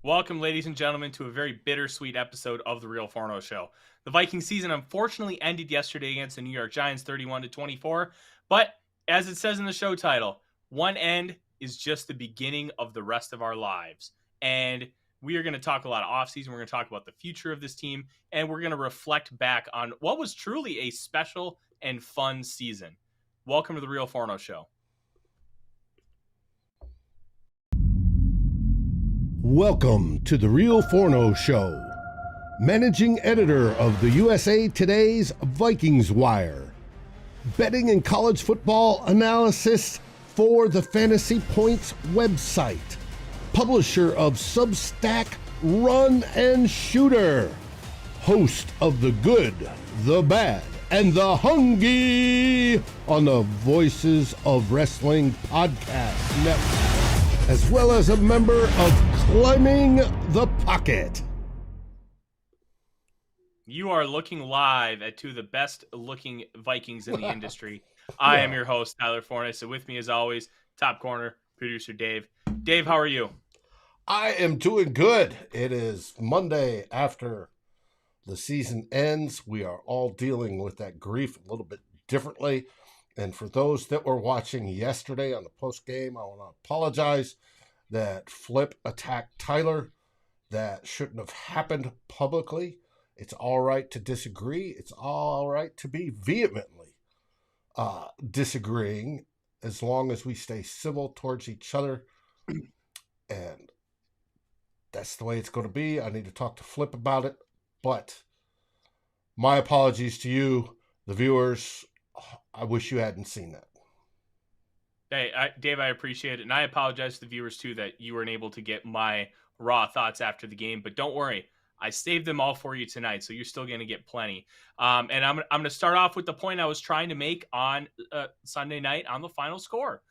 Welcome, ladies and gentlemen, to a very bittersweet episode of the Real Forno Show. The Vikings season unfortunately ended yesterday against the New York Giants 31-24, but as it says in the show title, one end is just the beginning of the rest of our lives. And we are going to talk a lot of offseason. We're going to talk about the future of this team, and we're going to reflect back on what was truly a special and fun season. Welcome to the Real Forno Show. Welcome to the Real Forno Show, managing editor of the USA Today's Vikings Wire, betting and college football analysis for the Fantasy Points website, publisher of Substack Run and Shooter, host of The Good, the Bad, and the Hungry on the Voices of Wrestling Podcast Network, as well as a member of Climbing the Pocket. You are looking live at two of the best looking Vikings in the industry. I am your host, Tyler Forness, and with me as always, top corner producer Dave. Dave, how are you? I am doing good. It is Monday after the season ends. We are all dealing with that grief a little bit differently. And for those that were watching yesterday on the post game, I want to apologize that Flip attacked Tyler. That shouldn't have happened publicly. It's all right to disagree. It's all right to be vehemently disagreeing as long as we stay civil towards each other. And that's the way it's going to be. I need to talk to Flip about it. But my apologies to you, the viewers. I wish you hadn't seen that. Hey, Dave, I appreciate it. And I apologize to the viewers, too, that you weren't able to get my raw thoughts after the game. But don't worry. I saved them all for you tonight, so you're still going to get plenty. And I'm going to start off with the point I was trying to make on Sunday night on the final score.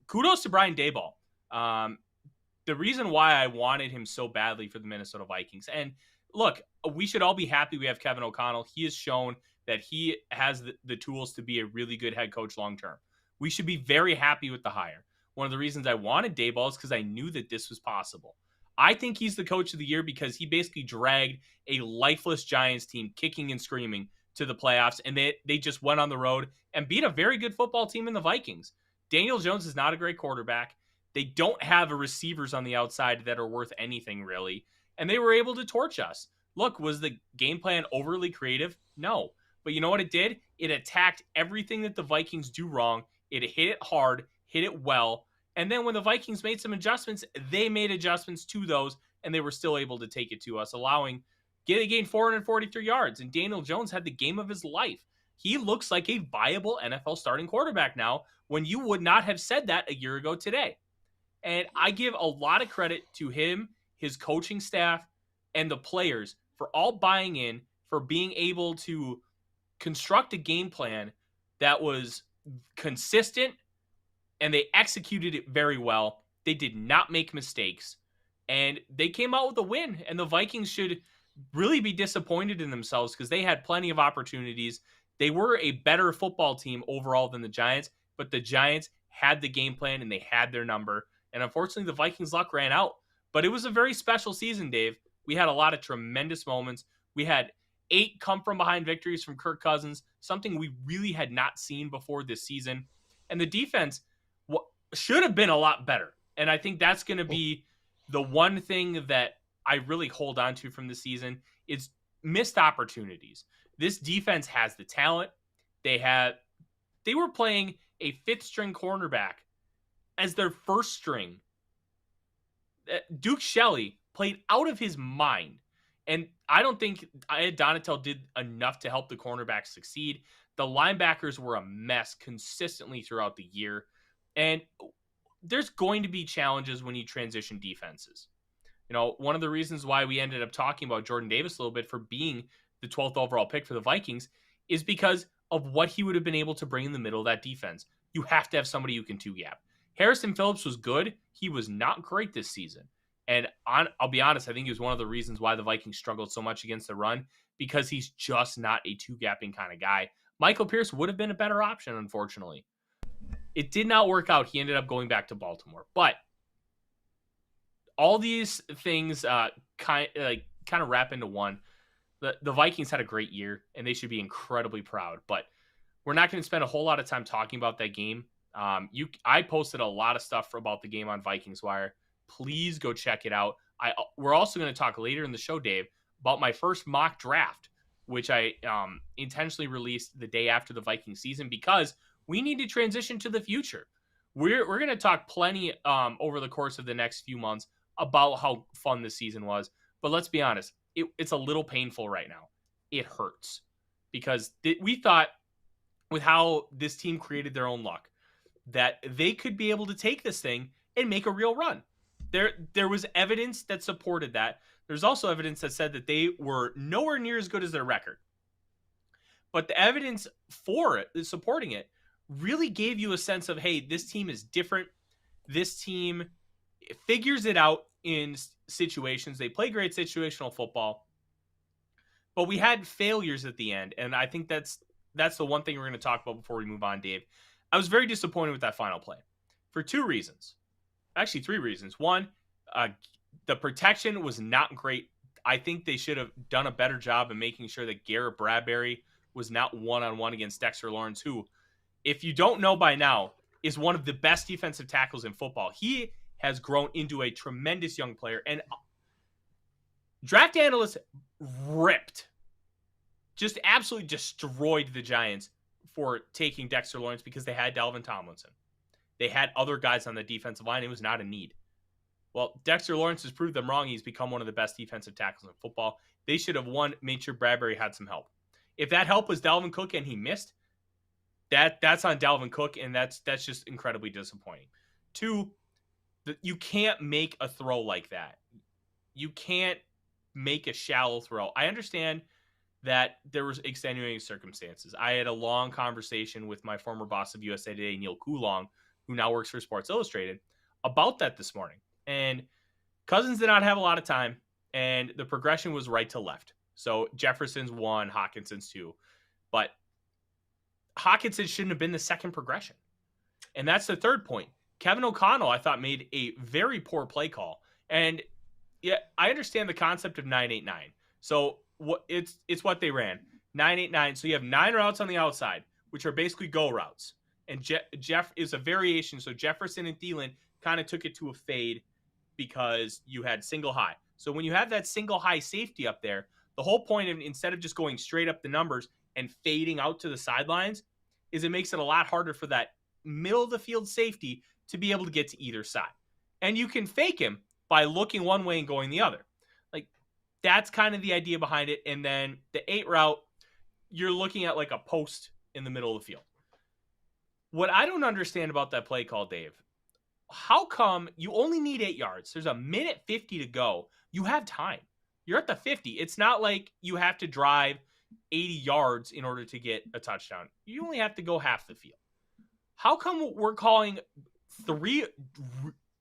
Kudos to Brian Daboll. The reason why I wanted him so badly for the Minnesota Vikings. And look, we should all be happy we have Kevin O'Connell. He has shown that he has the tools to be a really good head coach long-term. We should be very happy with the hire. One of the reasons I wanted Daboll is because I knew that this was possible. I think he's the coach of the year because he basically dragged a lifeless Giants team kicking and screaming to the playoffs, and they just went on the road and beat a very good football team in the Vikings. Daniel Jones is not a great quarterback. They don't have receivers on the outside that are worth anything, really, and they were able to torch us. Look, was the game plan overly creative? No. But you know what it did? It attacked everything that the Vikings do wrong. It hit it hard, hit it well, and then when the Vikings made some adjustments, they made adjustments to those, and they were still able to take it to us, they gained 443 yards, and Daniel Jones had the game of his life. He looks like a viable NFL starting quarterback now, when you would not have said that a year ago today. And I give a lot of credit to him, his coaching staff, and the players for all buying in, for being able to construct a game plan that was consistent, and they executed it very well. They did not make mistakes, and they came out with a win. And the Vikings should really be disappointed in themselves because they had plenty of opportunities. They were a better football team overall than the Giants, but the Giants had the game plan and they had their number. And unfortunately, the Vikings' luck ran out. But it was a very special season, Dave. We had a lot of tremendous moments. We had 8 come-from-behind victories from Kirk Cousins, something we really had not seen before this season. And the defense should have been a lot better. And I think that's going to be the one thing that I really hold on to from the season is missed opportunities. This defense has the talent. They were playing a 5th-string cornerback as their 1st string. Duke Shelley played out of his mind. And I don't think Donatel did enough to help the cornerbacks succeed. The linebackers were a mess consistently throughout the year. And there's going to be challenges when you transition defenses. You know, one of the reasons why we ended up talking about Jordan Davis a little bit for being the 12th overall pick for the Vikings is because of what he would have been able to bring in the middle of that defense. You have to have somebody who can two-gap. Harrison Phillips was good. He was not great this season. And I'll be honest, I think he was one of the reasons why the Vikings struggled so much against the run, because he's just not a two-gapping kind of guy. Michael Pierce would have been a better option, unfortunately. It did not work out. He ended up going back to Baltimore. But all these things kind of wrap into one. The Vikings had a great year, and they should be incredibly proud. But we're not going to spend a whole lot of time talking about that game. I posted a lot of stuff about the game on Vikings Wire. Please go check it out. We're also going to talk later in the show, Dave, about my first mock draft, which I intentionally released the day after the Viking season because we need to transition to the future. We're going to talk plenty over the course of the next few months about how fun this season was. But let's be honest, it's a little painful right now. It hurts because we thought with how this team created their own luck that they could be able to take this thing and make a real run. There was evidence that supported that. There's also evidence that said that they were nowhere near as good as their record. But the evidence for it, supporting it, really gave you a sense of, hey, this team is different. This team figures it out in situations. They play great situational football. But we had failures at the end, and I think that's the one thing we're going to talk about before we move on, Dave. I was very disappointed with that final play for two reasons. Actually, three reasons. One, the protection was not great. I think they should have done a better job in making sure that Garrett Bradbury was not one-on-one against Dexter Lawrence, who, if you don't know by now, is one of the best defensive tackles in football. He has grown into a tremendous young player, and draft analysts just absolutely destroyed the Giants for taking Dexter Lawrence because they had Dalvin Tomlinson. They had other guys on the defensive line. It was not a need. Well, Dexter Lawrence has proved them wrong. He's become one of the best defensive tackles in football. They should have, one, made sure Bradbury had some help. If that help was Dalvin Cook and he missed, that's on Dalvin Cook, and that's just incredibly disappointing. Two, you can't make a throw like that. You can't make a shallow throw. I understand that there was extenuating circumstances. I had a long conversation with my former boss of USA Today, Neil Coulong, who now works for Sports Illustrated, about that this morning. And Cousins did not have a lot of time, and the progression was right to left. So Jefferson's 1, Hawkinson's 2. But Hawkinson shouldn't have been the second progression. And that's the third point. Kevin O'Connell, I thought, made a very poor play call. And yeah, I understand the concept of 9-8-9. So it's what they ran. 9-8-9. So you have 9 routes on the outside, which are basically go routes. And Jeff is a variation. So Jefferson and Thielen kind of took it to a fade because you had single high. So when you have that single high safety up there, the whole point of, instead of just going straight up the numbers and fading out to the sidelines, is it makes it a lot harder for that middle of the field safety to be able to get to either side. And you can fake him by looking one way and going the other. Like, that's kind of the idea behind it. And then the 8 route, you're looking at like a post in the middle of the field. What I don't understand about that play call, Dave, how come you only need 8 yards? There's a minute 50 to go. You have time. You're at the 50. It's not like you have to drive 80 yards in order to get a touchdown. You only have to go half the field. How come we're calling 3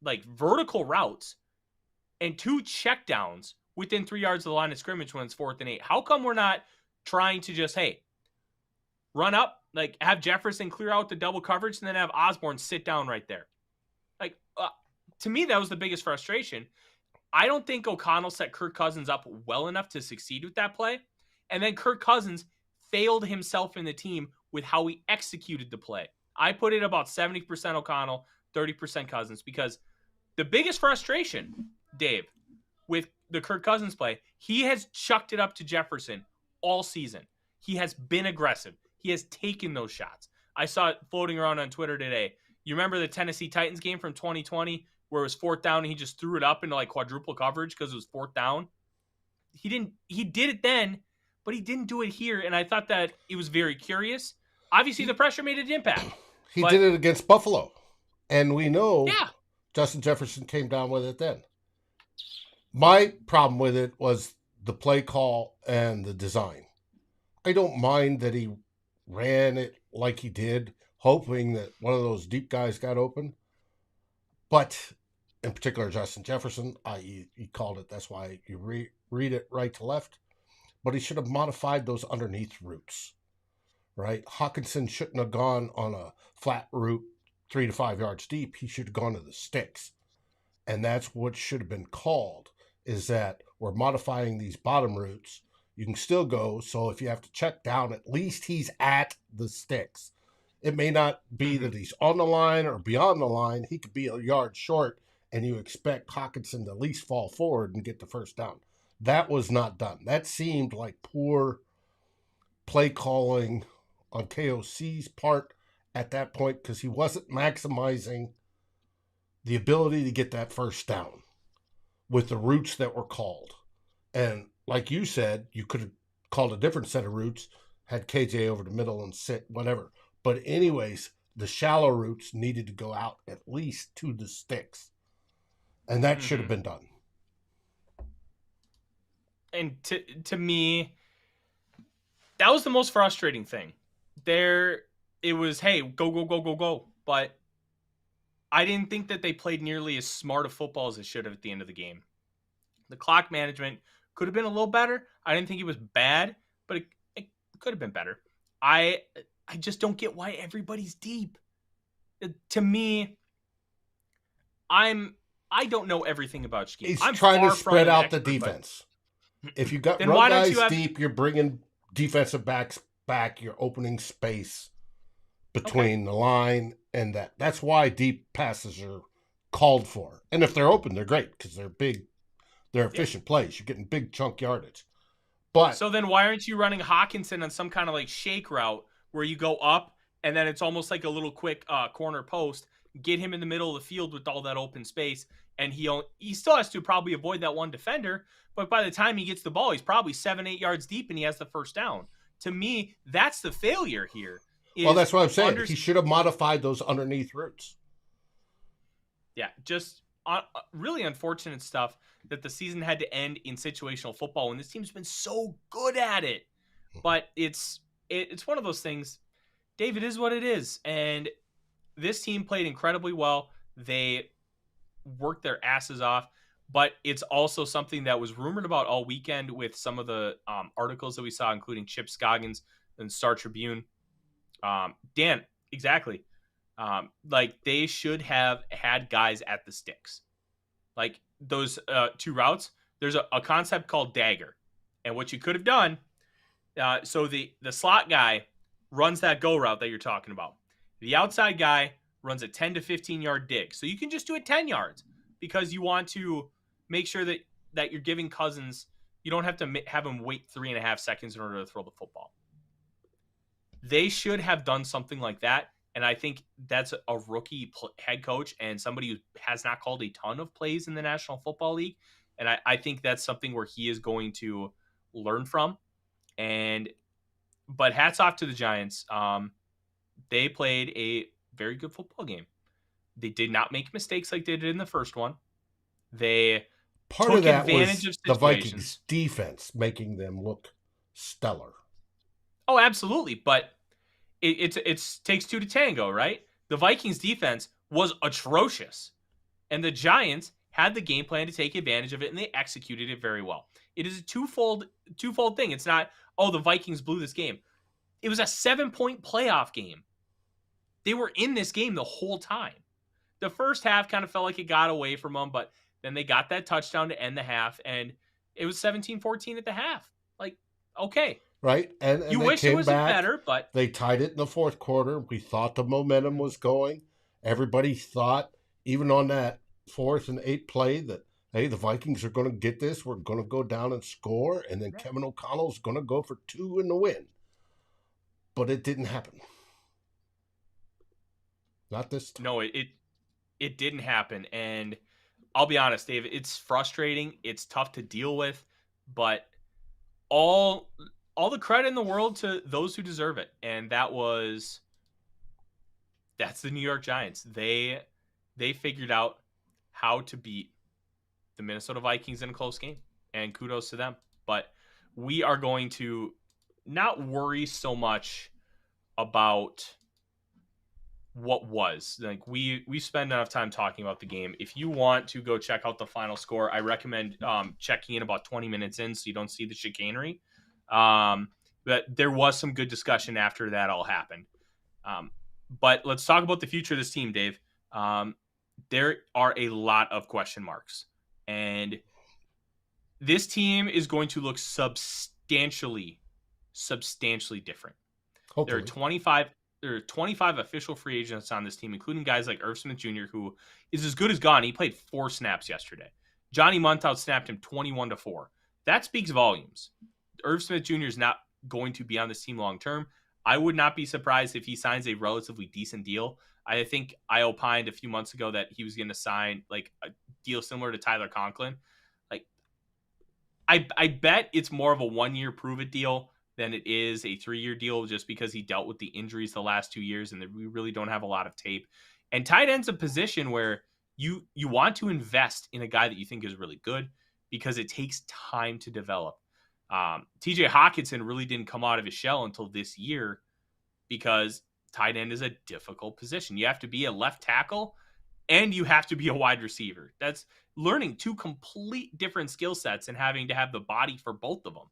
like vertical routes and 2 checkdowns within 3 yards of the line of scrimmage when it's 4th and 8? How come we're not trying to just, hey, run up, like have Jefferson clear out the double coverage and then have Osborne sit down right there? Like, to me, that was the biggest frustration. I don't think O'Connell set Kirk Cousins up well enough to succeed with that play. And then Kirk Cousins failed himself in the team with how he executed the play. I put it about 70% O'Connell, 30% Cousins, because the biggest frustration, Dave, with the Kirk Cousins play, he has chucked it up to Jefferson all season. He has been aggressive. He has taken those shots. I saw it floating around on Twitter today. You remember the Tennessee Titans game from 2020 where it was 4th down and he just threw it up into like quadruple coverage because it was 4th down? He did it then, but he didn't do it here. And I thought that it was very curious. Obviously, the pressure made an impact. He did it against Buffalo. And we know yeah, Justin Jefferson came down with it then. My problem with it was the play call and the design. I don't mind that he ran it like he did, hoping that one of those deep guys got open. But in particular, Justin Jefferson, he called it. That's why you read it right to left. But he should have modified those underneath routes, right? Hawkinson shouldn't have gone on a flat route 3 to 5 yards deep. He should have gone to the sticks. And that's what should have been called, is that we're modifying these bottom routes. You can still go. So if you have to check down, at least he's at the sticks. It may not be that he's on the line or beyond the line. He could be a yard short, and you expect Hawkinson to at least fall forward and get the first down. That was not done. That seemed like poor play calling on KOC's part at that point, because he wasn't maximizing the ability to get that first down with the routes that were called. And like you said, you could have called a different set of routes, had KJ over the middle and sit, whatever. But anyways, the shallow routes needed to go out at least to the sticks. And that should have been done. And to me, that was the most frustrating thing. It was, hey, go, go, go, go, go. But I didn't think that they played nearly as smart a football as they should have at the end of the game. The clock management could have been a little better. I didn't think it was bad, but it could have been better. I just don't get why everybody's deep. To me, I don't know everything about scheme. He's I'm trying to spread out the expert, defense. If you got then run why don't guys you have... deep, you're bringing defensive backs back. You're opening space between the line and that. That's why deep passes are called for. And if they're open, they're great because they're big. They're efficient plays. You're getting big chunk yardage. But so then why aren't you running Hawkinson on some kind of like shake route where you go up and then it's almost like a little quick corner post, get him in the middle of the field with all that open space, and he still has to probably avoid that one defender, but by the time he gets the ball, he's probably 7-8 yards deep and he has the first down. To me, that's the failure here. Well, that's what I'm saying. He should have modified those underneath routes. Yeah, just really unfortunate stuff that the season had to end in situational football when this team's been so good at it. But it's one of those things. Dave, it is what it is. And this team played incredibly well. They worked their asses off. But it's also something that was rumored about all weekend with some of the articles that we saw, including Chip Scoggins and Star Tribune. Dan, exactly. Like they should have had guys at the sticks. Like those two routes, there's a concept called dagger. And what you could have done, so the slot guy runs that go route that you're talking about. The outside guy runs a 10 to 15 yard dig. So you can just do it 10 yards because you want to make sure that you're giving Cousins, you don't have to have him wait 3.5 seconds in order to throw the football. They should have done something like that. And I think that's a rookie head coach and somebody who has not called a ton of plays in the National Football League. And I think that's something where he is going to learn from. But hats off to the Giants. They played a very good football game. They did not make mistakes like they did in the first one. They Part took of that advantage was of the situations. Vikings defense making them look stellar. Oh, absolutely. But it takes two to tango, right? The Vikings defense was atrocious. And the Giants had the game plan to take advantage of it, and they executed it very well. It is a twofold thing. It's not, oh, the Vikings blew this game. It was a 7-point playoff game. They were in this game the whole time. The first half kind of felt like it got away from them, but then they got that touchdown to end the half, and it was 17-14 at the half. Like, okay. Right? And you they wish came it was back, better, but they tied it in the fourth quarter. We thought the momentum was going. Everybody thought, even on that 4th and 8 play, that, hey, the Vikings are going to get this. We're going to go down and score, and then Kevin O'Connell's going to go for 2 in the win. But it didn't happen. Not this time. No, it didn't happen. And I'll be honest, Dave, it's frustrating. It's tough to deal with, but all the credit in the world to those who deserve it. And that's the New York Giants. They figured out how to beat the Minnesota Vikings in a close game, and kudos to them. But we are going to not worry so much about what was. Like we spend enough time talking about the game. If you want to go check out the final score, I recommend checking in about 20 minutes in so you don't see the chicanery. But there was some good discussion after that all happened. But let's talk about the future of this team, Dave. there are a lot of question marks. And this team is going to look substantially different. There are Hopefully. 25 official free agents on this team, including guys like Irv Smith Jr., who is as good as gone. He played 4 snaps yesterday. Johnny Muntout snapped him 21-4. That speaks volumes. Irv Smith Jr. is not going to be on this team long term. I would not be surprised if he signs a relatively decent deal. I think I opined a few months ago that he was going to sign like a deal similar to Tyler Conklin. Like, I bet it's more of a 1-year prove it deal than it is a 3-year deal, just because he dealt with the injuries the last 2 years and we really don't have a lot of tape. And tight end's a position where you want to invest in a guy that you think is really good because it takes time to develop. TJ Hawkinson really didn't come out of his shell until this year because tight end is a difficult position. You have to be a left tackle and you have to be a wide receiver. That's learning 2 complete different skill sets and having to have the body for both of them.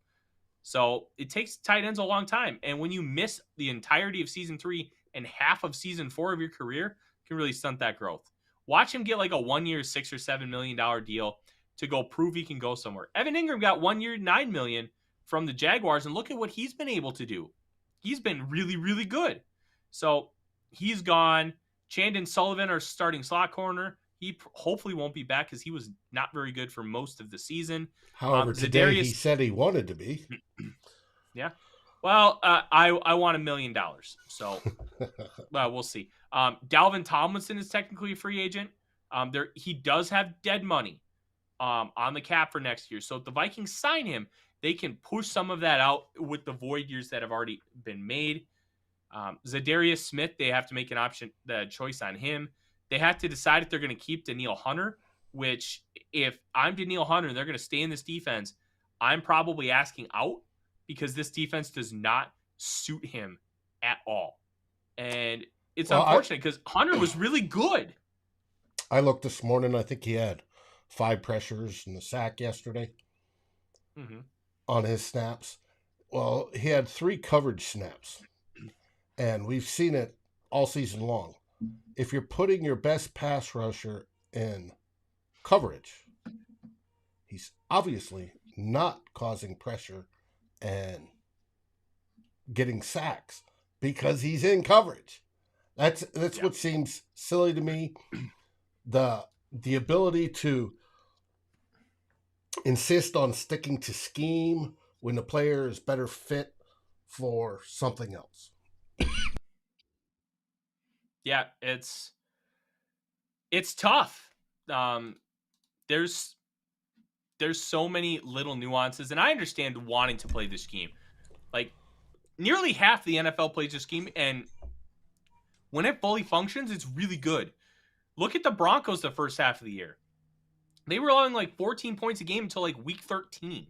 So it takes tight ends a long time. And when you miss the entirety of season 3 and half of season 4 of your career, it can really stunt that growth. Watch him get like a 1-year, $6 or $7 million deal to go prove he can go somewhere. Evan Ingram got 1 year, $9 million from the Jaguars, and look at what he's been able to do. He's been really, really good. So he's gone. Chandon Sullivan, our starting slot corner, he hopefully won't be back because he was not very good for most of the season. However, today he said he wanted to be. Yeah. Well, I want $1 million. So we'll see. Dalvin Tomlinson is technically a free agent. He does have dead money on the cap for next year. So if the Vikings sign him, they can push some of that out with the void years that have already been made. Zadarius Smith, they have to make the choice on him. They have to decide if they're going to keep Danielle Hunter, which if I'm Danielle Hunter and they're going to stay in this defense, I'm probably asking out because this defense does not suit him at all. And it's unfortunate because Hunter was really good. I looked this morning. I think he had 5 pressures and a sack yesterday on his snaps. Well, he had 3 coverage snaps. And we've seen it all season long. If you're putting your best pass rusher in coverage, he's obviously not causing pressure and getting sacks because he's in coverage. That's what seems silly to me. The ability to insist on sticking to scheme when the player is better fit for something else. Yeah, it's tough. There's so many little nuances, and I understand wanting to play this game. Like, nearly half the NFL plays this game, and when it fully functions, it's really good. Look at the Broncos the first half of the year. They were allowing like 14 points a game until like week 13.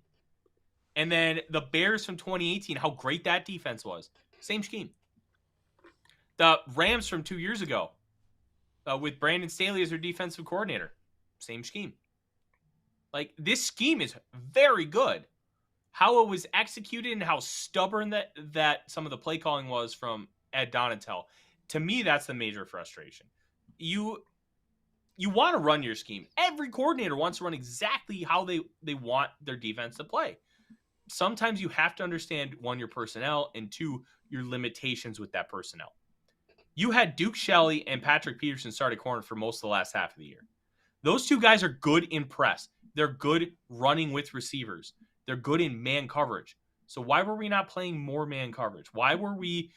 And then the Bears from 2018, how great that defense was. Same scheme. The Rams from 2 years ago with Brandon Staley as their defensive coordinator. Same scheme. Like, this scheme is very good. How it was executed and how stubborn that some of the play calling was from Ed Donatel. To me, that's the major frustration. You want to run your scheme. Every coordinator wants to run exactly how they want their defense to play. Sometimes you have to understand, 1, your personnel, and 2, your limitations with that personnel. You had Duke Shelley and Patrick Peterson start at corner for most of the last half of the year. Those 2 guys are good in press. They're good running with receivers. They're good in man coverage. So why were we not playing more man coverage? Why were we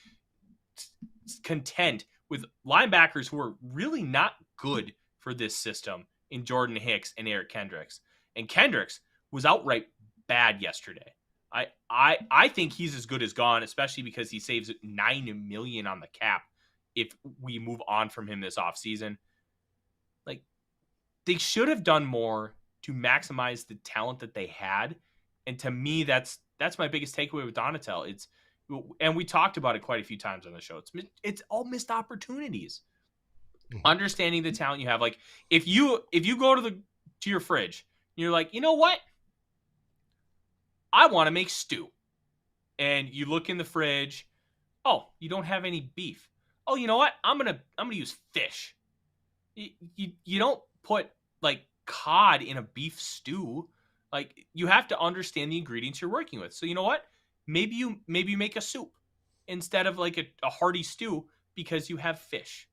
content with linebackers who are really not good for this system in Jordan Hicks and Eric Kendricks? And Kendricks was outright bad yesterday. I think he's as good as gone, especially because he saves $9 million on the cap if we move on from him this offseason. Like, they should have done more to maximize the talent that they had. And to me, that's my biggest takeaway with Donatel. And we talked about it quite a few times on the show. It's all missed opportunities. Understanding the talent you have. Like, if you go to your fridge, you're like, you know what? I want to make stew. And you look in the fridge. Oh, you don't have any beef. Oh, you know what? I'm gonna use fish. You don't put like cod in a beef stew. Like you have to understand the ingredients you're working with. So you know what? Maybe you make a soup instead of like a hearty stew because you have fish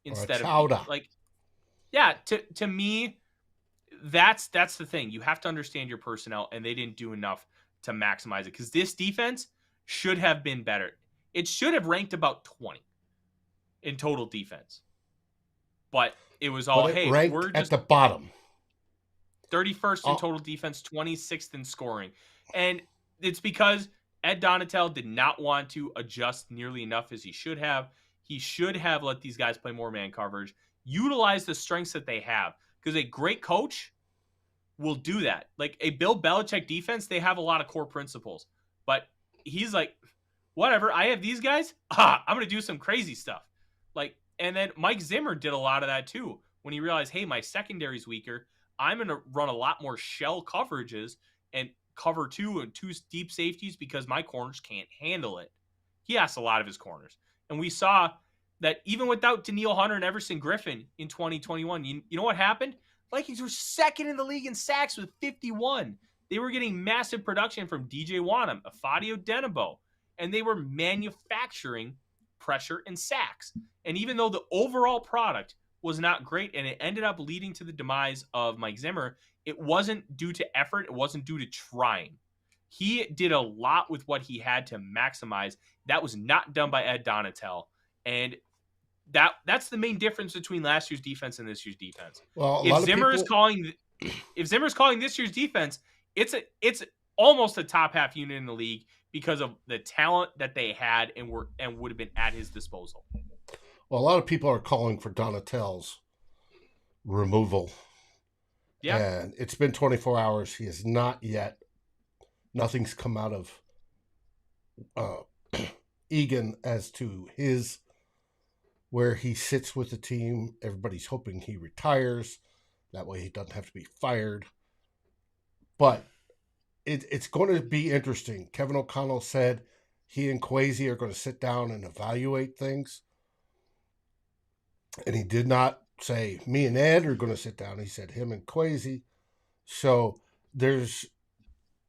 Or a instead of beef. chowder. Like yeah, to me, that's the thing. You have to understand your personnel, and they didn't do enough to maximize it because this defense should have been better. It should have ranked about 20 in total defense, but it was all, But it hey, ranked we're at just the bottom. 31st in total defense, 26th in scoring. And it's because Ed Donatel did not want to adjust nearly enough as he should have. He should have let these guys play more man coverage, utilize the strengths that they have. Because a great coach will do that. Like a Bill Belichick defense, they have a lot of core principles. But he's like, whatever, I have these guys. I'm going to do some crazy stuff. Like, and then Mike Zimmer did a lot of that too. When he realized, hey, my secondary's weaker, I'm going to run a lot more shell coverages and cover 2 and 2 deep safeties because my corners can't handle it. He asked a lot of his corners. And we saw that even without Danielle Hunter and Everson Griffin in 2021, you know what happened? Vikings were second in the league in sacks with 51. They were getting massive production from DJ Wanham, Afadio Denabo, and they were manufacturing pressure and sacks. And even though the overall product was not great and it ended up leading to the demise of Mike Zimmer, it wasn't due to effort. It wasn't due to trying. He did a lot with what he had to maximize. That was not done by Ed Donatel. And that's the main difference between last year's defense and this year's defense. Well, If Zimmer's calling this year's defense, it's almost a top half unit in the league because of the talent that they had and would have been at his disposal. Well, a lot of people are calling for Donatel's removal. Yeah. And it's been 24 hours. He has not yet. Nothing's come out of Egan as to where he sits with the team. Everybody's hoping he retires. That way he doesn't have to be fired. But it's going to be interesting. Kevin O'Connell said he and Kwesi are going to sit down and evaluate things. And he did not say, me and Ed are going to sit down. He said him and Kwesi. So there's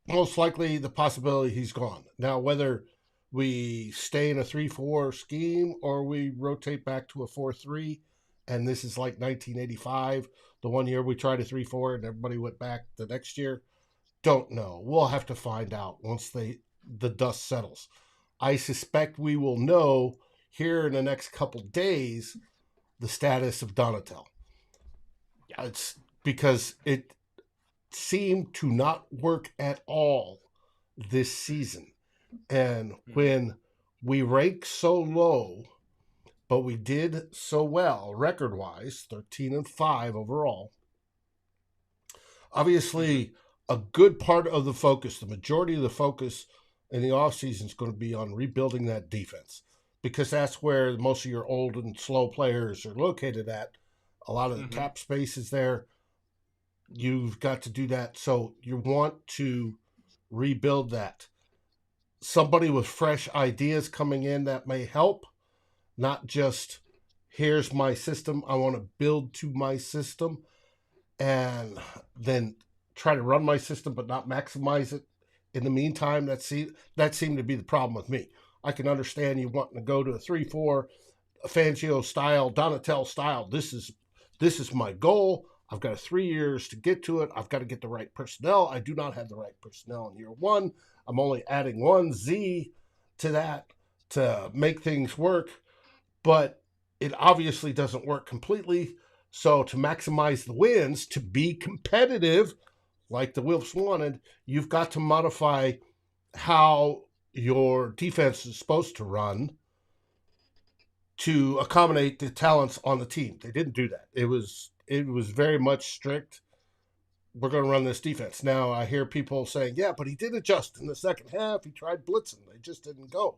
most likely the possibility he's gone. Now, whether we stay in a 3-4 scheme or we rotate back to a 4-3, and this is like 1985, the one year we tried a 3-4 and everybody went back the next year, don't know. We'll have to find out once the dust settles. I suspect we will know here in the next couple days the status of Donatel. Yeah. It's because it seemed to not work at all this season. And when we rank so low, but we did so well record-wise, 13-5 overall, obviously a good part of the focus, the majority of the focus in the offseason is going to be on rebuilding that defense. Because that's where most of your old and slow players are located at. A lot of the cap space is there. You've got to do that. So you want to rebuild that. Somebody with fresh ideas coming in that may help. Not just, here's my system. I want to build to my system. And then try to run my system but not maximize it. In the meantime, that seemed to be the problem with me. I can understand you wanting to go to a 3-4, a Fangio style, Donatel style. This is my goal. I've got 3 years to get to it. I've got to get the right personnel. I do not have the right personnel in year one. I'm only adding one Z to that to make things work. But it obviously doesn't work completely. So to maximize the wins, to be competitive, like the Wilfs wanted, you've got to modify how your defense is supposed to run to accommodate the talents on the team. They didn't do that. It was very much strict. We're going to run this defense. Now I hear people saying, yeah, but he did adjust in the second half. He tried blitzing. They just didn't go.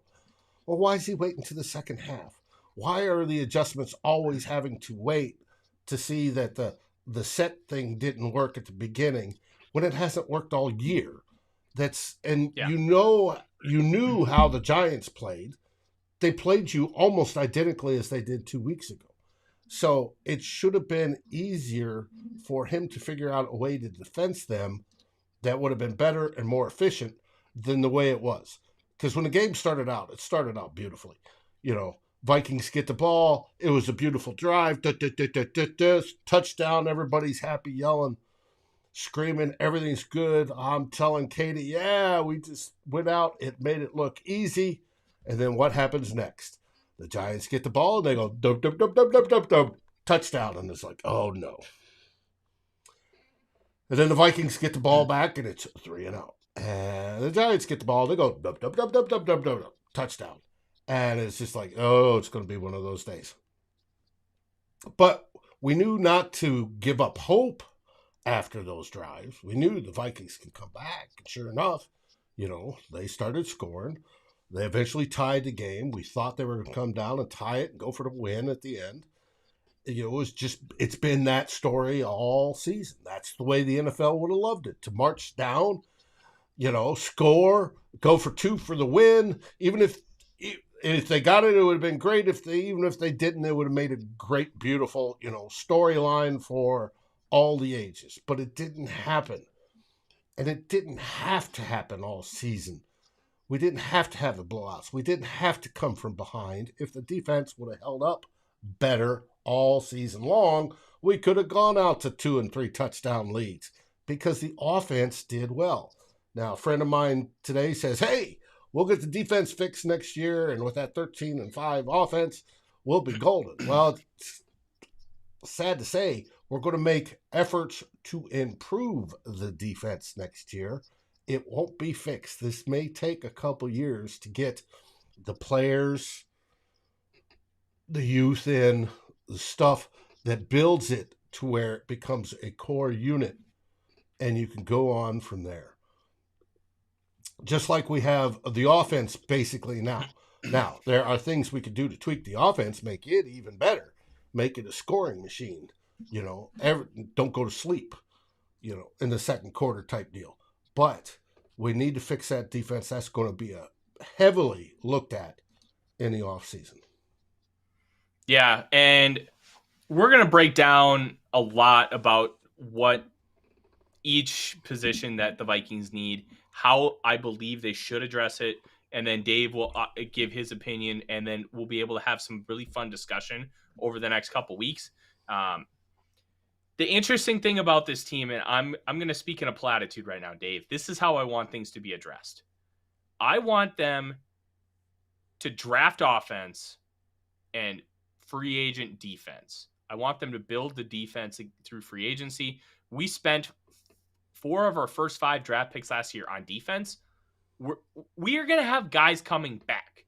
Well, why is he waiting to the second half? Why are the adjustments always having to wait to see that the set thing didn't work at the beginning when it hasn't worked all year? You knew how the Giants played. They played you almost identically as they did 2 weeks ago. So it should have been easier for him to figure out a way to defense them that would have been better and more efficient than the way it was. Because when the game started out, it started out beautifully. Vikings get the ball. It was a beautiful drive. Touchdown. Everybody's happy, yelling, screaming. Everything's good. I'm telling Katie, yeah, we just went out. It made it look easy. And then what happens next? The Giants get the ball and they go, dub, dub, dub, dub, dub, dub, dub, touchdown. And it's like, oh no. And then the Vikings get the ball back and it's 3-0. And the Giants get the ball. They go, dub, dub, dub, dub, dub, dub, dub, dub, touchdown. And it's just like, oh, it's going to be one of those days. But we knew not to give up hope after those drives. We knew the Vikings could come back. And sure enough, they started scoring. They eventually tied the game. We thought they were going to come down and tie it and go for the win at the end. It's been that story all season. That's the way the NFL would have loved it, to march down, score, go for 2 for the win. Even if they got it, it would have been great. Even if they didn't, it would have made a great, beautiful, storyline for all the ages. But it didn't happen. And it didn't have to happen all season. We didn't have to have the blowouts. We didn't have to come from behind. If the defense would have held up better all season long, we could have gone out to 2 and 3 touchdown leads because the offense did well. Now, a friend of mine today says, hey, we'll get the defense fixed next year, and with that 13-5 offense, we'll be golden. Well, it's sad to say, we're going to make efforts to improve the defense next year. It won't be fixed. This may take a couple years to get the players, the youth in, the stuff that builds it to where it becomes a core unit, and you can go on from there. Just like we have the offense basically now. Now, there are things we could do to tweak the offense, make it even better, make it a scoring machine. Don't go to sleep, in the second quarter type deal. But we need to fix that defense. That's going to be heavily looked at in the offseason. Yeah, and we're going to break down a lot about what each position that the Vikings need, how I believe they should address it, and then Dave will give his opinion, and then we'll be able to have some really fun discussion over the next couple weeks. The interesting thing about this team, and I'm going to speak in a platitude right now, Dave. This is how I want things to be addressed. I want them to draft offense and free agent defense. I want them to build the defense through free agency. We spent 4 of our first 5 draft picks last year on defense. We are going to have guys coming back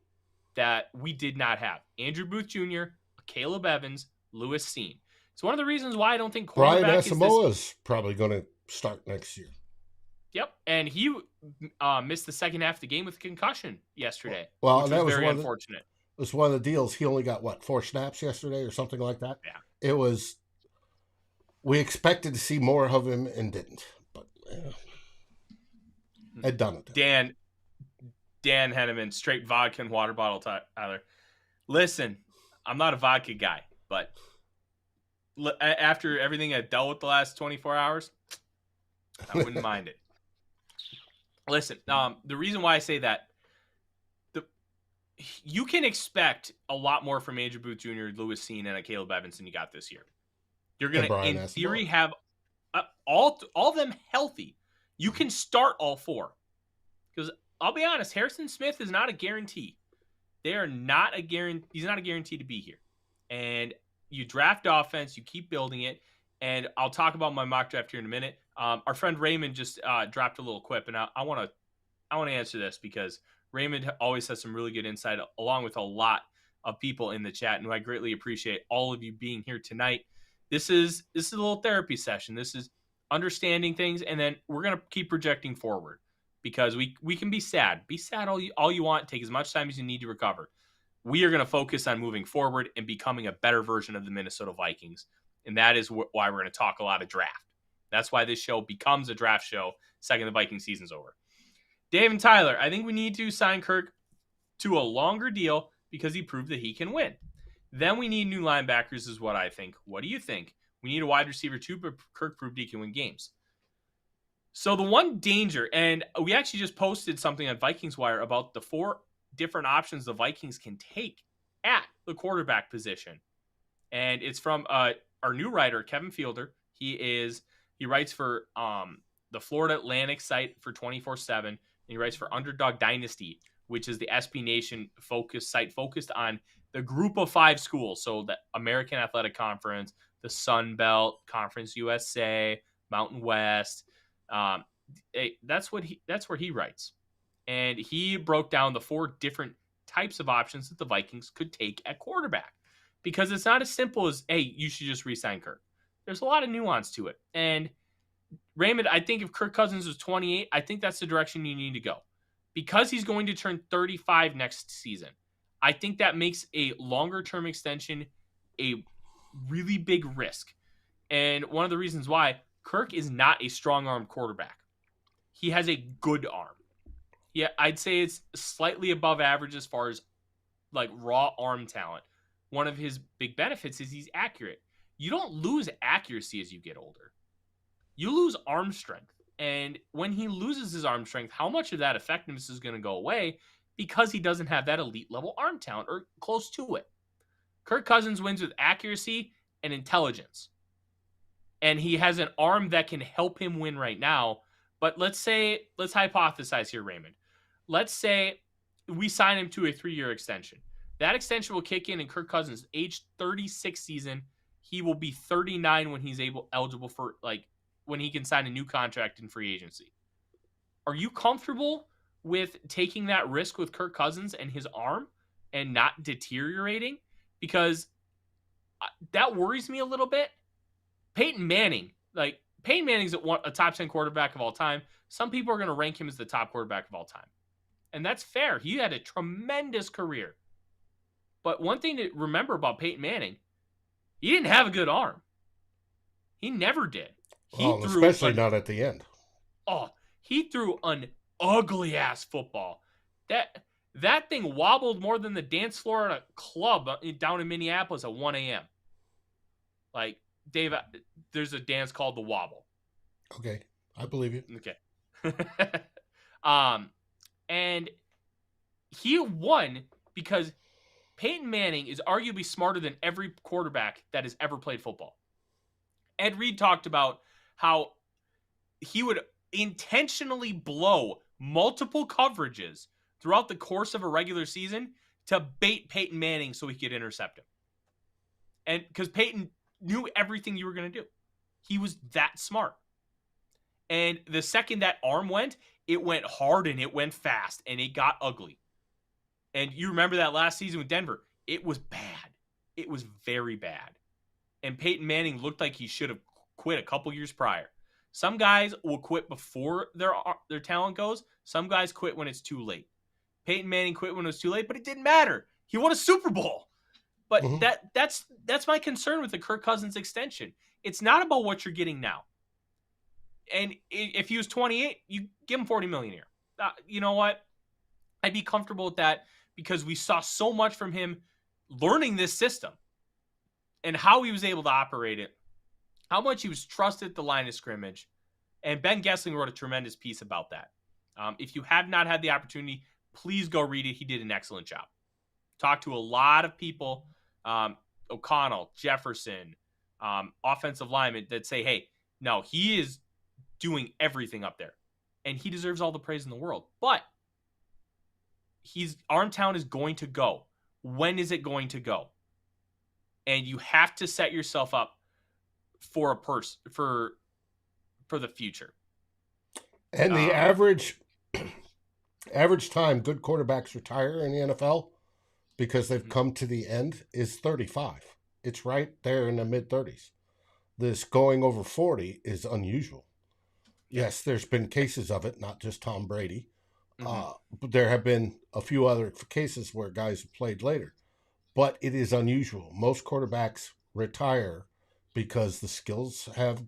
that we did not have. Andrew Booth Jr., Caleb Evans, Lewis Cine. It's one of the reasons why I don't think Brian Asamoah is probably going to start next year. Yep, and he missed the second half of the game with a concussion yesterday. Well, which that was very unfortunate. It was one of the deals. He only got 4 snaps yesterday or something like that. Yeah, it was. We expected to see more of him and didn't, but had done it. Dan Henneman, straight vodka and water bottle, Tyler. Listen, I'm not a vodka guy, but after everything I dealt with the last 24 hours, I wouldn't mind it. Listen, the reason why I say that, you can expect a lot more from Andrew Booth Jr., Lewis Cine, and Caleb Evans than you got this year. You're going to, in theory, have all of them healthy. You can start all 4. Because I'll be honest, Harrison Smith is not a guarantee. They are not a guarantee. He's not a guarantee to be here. And you draft offense, you keep building it. And I'll talk about my mock draft here in a minute. Our friend Raymond just dropped a little quip, and I want to answer this because Raymond always has some really good insight, along with a lot of people in the chat, and I greatly appreciate all of you being here tonight. This is a little therapy session. This is understanding things, and then we're gonna keep projecting forward because we can be sad. Be sad all you want. Take as much time as you need to recover. We are gonna focus on moving forward and becoming a better version of the Minnesota Vikings, and that is why we're gonna talk a lot of draft. That's why this show becomes a draft show second the Viking season's over. Dave and Tyler, I think we need to sign Kirk to a longer deal because he proved that he can win. Then we need new linebackers is what I think. What do you think? We need a wide receiver too, but Kirk proved he can win games. So the one danger, and we actually just posted something on Vikings Wire about the 4 different options the Vikings can take at the quarterback position. And it's from our new writer, Kevin Fielder. He writes for the Florida Atlantic site for 24/7, and he writes for Underdog Dynasty, which is the SB Nation site focused on the group of 5 schools. So the American Athletic Conference, the Sun Belt, Conference USA, Mountain West. That's where he writes. And he broke down the 4 different types of options that the Vikings could take at quarterback. Because it's not as simple as, hey, you should just re-sign Kirk. There's a lot of nuance to it. And Raymond, I think if Kirk Cousins was 28, I think that's the direction you need to go. Because he's going to turn 35 next season, I think that makes a longer-term extension a really big risk. And one of the reasons why, Kirk is not a strong-arm quarterback. He has a good arm. Yeah, I'd say it's slightly above average as far as like raw arm talent. One of his big benefits is he's accurate. You don't lose accuracy as you get older. You lose arm strength. And when he loses his arm strength, how much of that effectiveness is going to go away because he doesn't have that elite level arm talent or close to it. Kirk Cousins wins with accuracy and intelligence. And he has an arm that can help him win right now. But let's hypothesize here, Raymond. Let's say we sign him to a 3-year extension. That extension will kick in Kirk Cousins' age 36 season. He will be 39 when he's eligible for, like, when he can sign a new contract in free agency. Are you comfortable with taking that risk with Kirk Cousins and his arm and not deteriorating? Because that worries me a little bit. Peyton Manning's a top 10 quarterback of all time. Some people are going to rank him as the top quarterback of all time. And that's fair. He had a tremendous career. But one thing to remember about Peyton Manning, he didn't have a good arm. He never did. Especially not at the end. Oh, he threw an ugly-ass football. That thing wobbled more than the dance floor at a club down in Minneapolis at 1 a.m. Like, Dave, there's a dance called the wobble. Okay, I believe you. Okay. And he won because Peyton Manning is arguably smarter than every quarterback that has ever played football. Ed Reed talked about how he would intentionally blow multiple coverages throughout the course of a regular season to bait Peyton Manning so he could intercept him. And because Peyton knew everything you were going to do. He was that smart. And the second that arm went, it went hard and it went fast and it got ugly. And you remember that last season with Denver. It was bad. It was very bad. And Peyton Manning looked like he should have quit a couple years prior. Some guys will quit before their talent goes. Some guys quit when it's too late. Peyton Manning quit when it was too late, but it didn't matter. He won a Super Bowl. But that's my concern with the Kirk Cousins extension. It's not about what you're getting now. And if he was 28, you give him $40 million a year. You know what? I'd be comfortable with that because we saw so much from him learning this system and how he was able to operate it, how much he was trusted at the line of scrimmage. And Ben Gessling wrote a tremendous piece about that. If you have not had the opportunity, please go read it. He did an excellent job. Talked to a lot of people, O'Connell, Jefferson, offensive linemen that say, hey, no, he is doing everything up there. And he deserves all the praise in the world. But arm talent is going to go. When is it going to go? And you have to set yourself up for the future. And the average time good quarterbacks retire in the NFL because they've come to the end is 35. It's right there in the mid-30s. This going over 40 is unusual. Yes, there's been cases of it, not just Tom Brady. But there have been a few other cases where guys have played later. But it is unusual. Most quarterbacks retire because the skills have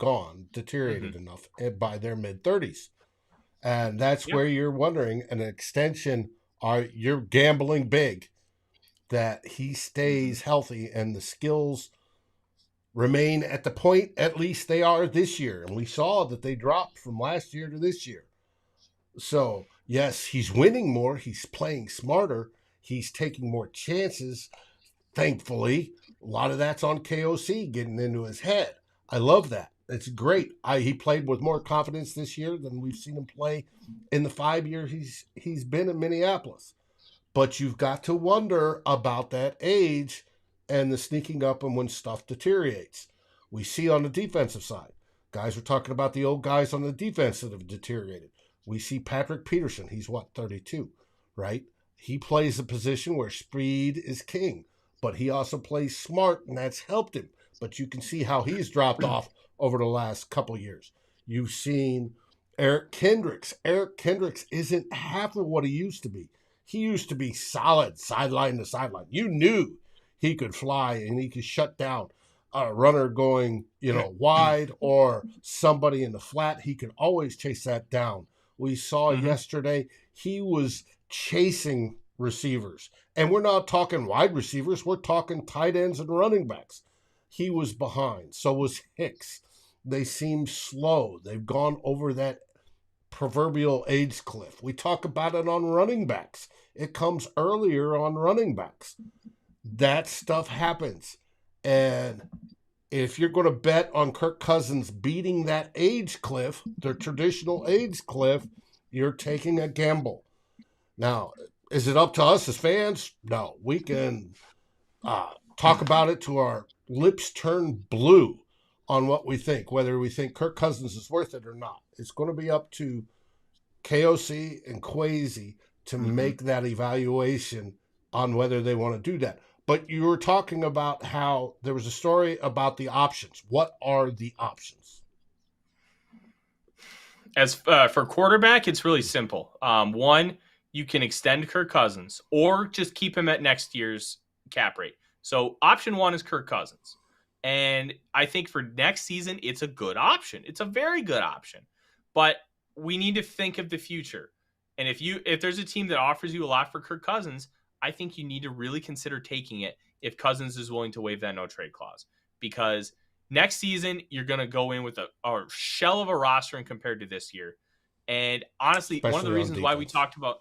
deteriorated enough by their mid-30s. And that's where you're wondering an extension, you're gambling big that he stays healthy and the skills remain at the point at least they are this year. And we saw that they dropped from last year to this year. So, yes, he's winning more. He's playing smarter. He's taking more chances. Thankfully, a lot of that's on KOC getting into his head. I love that. It's great. He played with more confidence this year than we've seen him play in the 5 years he's been in Minneapolis. But you've got to wonder about that age and the sneaking up and when stuff deteriorates. We see on the defensive side, guys, we're talking about the old guys on the defense that have deteriorated. We see Patrick Peterson. He's 32, right? He plays a position where speed is king, but he also plays smart, and that's helped him. But you can see how he's dropped off over the last couple of years. You've seen Eric Kendricks. Eric Kendricks isn't half of what he used to be. He used to be solid sideline to sideline. You knew he could fly and he could shut down a runner going, wide or somebody in the flat. He could always chase that down. We saw yesterday he was chasing receivers. And we're not talking wide receivers. We're talking tight ends and running backs. He was behind. So was Hicks. They seem slow. They've gone over that proverbial age cliff. We talk about it on running backs. It comes earlier on running backs. That stuff happens. And if you're going to bet on Kirk Cousins beating that age cliff, the traditional age cliff, you're taking a gamble. Now, is it up to us as fans? No. We can talk about it to our lips turn blue on what we think, whether we think Kirk Cousins is worth it or not. It's going to be up to KOC and Kwesi to make that evaluation on whether they want to do that. But you were talking about how there was a story about the options. What are the options? As for quarterback, it's really simple. One, you can extend Kirk Cousins or just keep him at next year's cap rate. So option one is Kirk Cousins. And I think for next season, it's a good option. It's a very good option. But we need to think of the future. And if there's a team that offers you a lot for Kirk Cousins, I think you need to really consider taking it if Cousins is willing to waive that no-trade clause. Because next season, you're going to go in with a shell of a roster and compared to this year. And honestly, Especially one of the reasons why we talked about